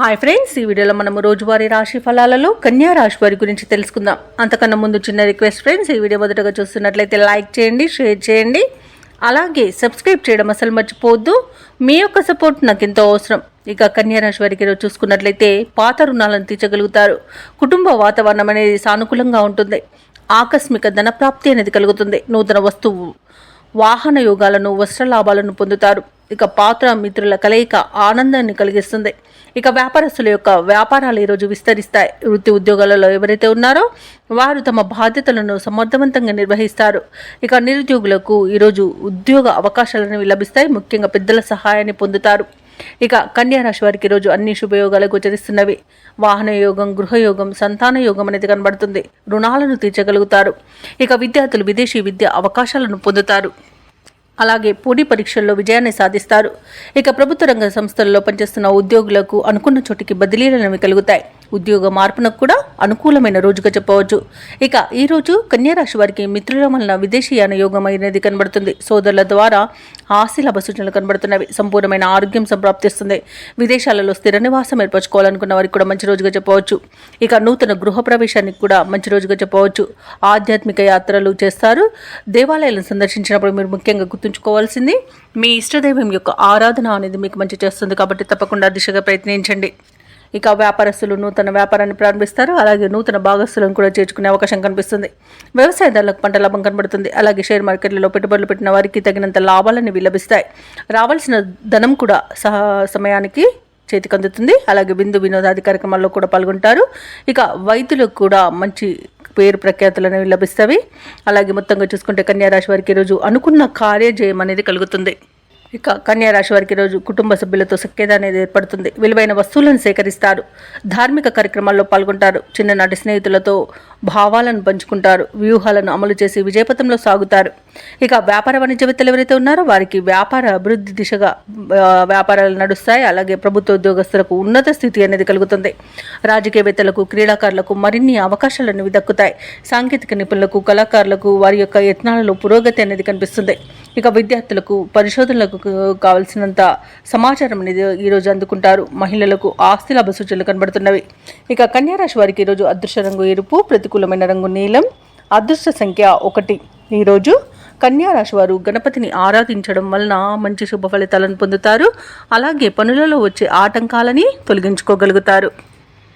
Hi friends, ఈ వీడియోలో మనము రోజువారీ రాశి ఫలాలలో కన్యా రాశి వారి గురించి తెలుసుకుందాం. అంతకన్నా ముందు చిన్న రిక్వెస్ట్ ఫ్రెండ్స్, ఈ వీడియో మొదటగా చూస్తున్నట్లయితే లైక్ చేయండి, షేర్ చేయండి, అలాగే సబ్స్క్రైబ్ చేయడం అసలు మర్చిపోవద్దు. మీ యొక్క సపోర్ట్ నాకు ఎంతో అవసరం. ఇక కన్యా రాశి వారికి ఈరోజు చూసుకున్నట్లయితే పాత రుణాలను తీర్చగలుగుతారు. కుటుంబ వాతావరణం అనేది సానుకూలంగా ఉంటుంది. ఆకస్మిక ధనప్రాప్తి అనేది కలుగుతుంది. నూతన వస్తువు వాహన యోగాలను, వస్త్ర లాభాలను పొందుతారు. ఇక పాత్ర మిత్రుల కలయిక ఆనందాన్ని కలిగిస్తుంది. ఇక వ్యాపారస్తుల యొక్క వ్యాపారాలు ఈరోజు విస్తరిస్తాయి. వృత్తి ఉద్యోగాలలో ఎవరైతే ఉన్నారో వారు తమ బాధ్యతలను సమర్థవంతంగా నిర్వహిస్తారు. ఇక నిరుద్యోగులకు ఈరోజు ఉద్యోగ అవకాశాలను లభిస్తాయి. ముఖ్యంగా పెద్దల సహాయాన్ని పొందుతారు. ఇక కన్యా రాశి వారికి ఈరోజు అన్ని శుభయోగాలు గోచరిస్తున్నవి. వాహన యోగం, గృహయోగం, సంతాన యోగం అనేది కనబడుతుంది. రుణాలను తీర్చగలుగుతారు. ఇక విద్యార్థులు విదేశీ విద్య అవకాశాలను పొందుతారు. అలాగే పోటీ పరీక్షల్లో విజయాన్ని సాధిస్తారు. ఇక ప్రభుత్వ రంగ సంస్థల్లో పనిచేస్తున్న ఉద్యోగులకు అనుకున్న చోటికి బదిలీలు కలుగుతాయి. ఉద్యోగ మార్పునకు కూడా అనుకూలమైన రోజుగా చెప్పవచ్చు. ఇక ఈ రోజు కన్యా రాశి వారికి మిత్రుల వలన విదేశీయాన యోగం అనేది కనబడుతుంది. సోదరుల ద్వారా ఆస్తి లాభ సూచనలు కనబడుతున్నవి. సంపూర్ణమైన ఆరోగ్యం సంప్రాప్తిస్తుంది. విదేశాలలో స్థిర నివాసం ఏర్పరచుకోవాలనుకున్న వారికి కూడా మంచి రోజుగా చెప్పవచ్చు. ఇక నూతన గృహ ప్రవేశానికి కూడా మంచి రోజుగా చెప్పవచ్చు. ఆధ్యాత్మిక యాత్రలు చేస్తారు. దేవాలయాలను సందర్శించినప్పుడు మీరు ముఖ్యంగా గుర్తుంచుకోవాల్సింది మీ ఇష్టదైవం యొక్క ఆరాధన అనేది మీకు మంచి చేస్తుంది. కాబట్టి తప్పకుండా దిశగా ప్రయత్నించండి. ఇక వ్యాపారస్తులు నూతన వ్యాపారాన్ని ప్రారంభిస్తారు. అలాగే నూతన భాగస్తులను కూడా చేర్చుకునే అవకాశం కనిపిస్తుంది. వ్యవసాయదారులకు పంట లాభం కనబడుతుంది. అలాగే షేర్ మార్కెట్లలో పెట్టుబడులు పెట్టిన వారికి తగినంత లాభాలని లభిస్తాయి. రావాల్సిన ధనం కూడా సమయానికి చేతికి అందుతుంది. అలాగే విందు వినోదాది కార్యక్రమాల్లో కూడా పాల్గొంటారు. ఇక వైద్యులకు కూడా మంచి పేరు ప్రఖ్యాతులు అనేవి లభిస్తాయి. అలాగే మొత్తంగా చూసుకుంటే కన్యా రాశి వారికి ఈరోజు అనుకున్న కార్యజయం అనేది కలుగుతుంది. ఇక కన్యా రాశి వారికి రోజు కుటుంబ సభ్యులతో సఖ్యత అనేది ఏర్పడుతుంది. విలువైన వస్తువులను సేకరిస్తారు. ధార్మిక కార్యక్రమాల్లో పాల్గొంటారు. చిన్ననాటి స్నేహితులతో భావాలను పంచుకుంటారు. వ్యూహాలను అమలు చేసి విజయపథంలో సాగుతారు. ఇక వ్యాపార వాణిజ్యవేత్తలు ఎవరైతే ఉన్నారో వారికి వ్యాపార అభివృద్ధి దిశగా వ్యాపారాలు నడుస్తాయి. అలాగే ప్రభుత్వ ఉద్యోగస్తులకు ఉన్నత స్థితి అనేది కలుగుతుంది. రాజకీయవేత్తలకు, క్రీడాకారులకు మరిన్ని అవకాశాలు అనేవి దక్కుతాయి. సాంకేతిక నిపుణులకు, కళాకారులకు వారి యొక్క యత్నాలలో పురోగతి అనేది కనిపిస్తుంది. ఇక విద్యార్థులకు పరిశోధనలకు కావలసినంత సమాచారం అనేది ఈరోజు అందుకుంటారు. మహిళలకు ఆస్తి లాభ సూచనలు కనబడుతున్నవి. ఇక కన్యా రాశి వారికి ఈరోజు అదృష్ట రంగు ఎరుపు, ప్రతికూలమైన రంగు నీలం, అదృష్ట సంఖ్య 1. ఈరోజు కన్యా రాశి వారు గణపతిని ఆరాధించడం వలన మంచి శుభ ఫలితాలను పొందుతారు. అలాగే పనులలో వచ్చే ఆటంకాలని తొలగించుకోగలుగుతారు.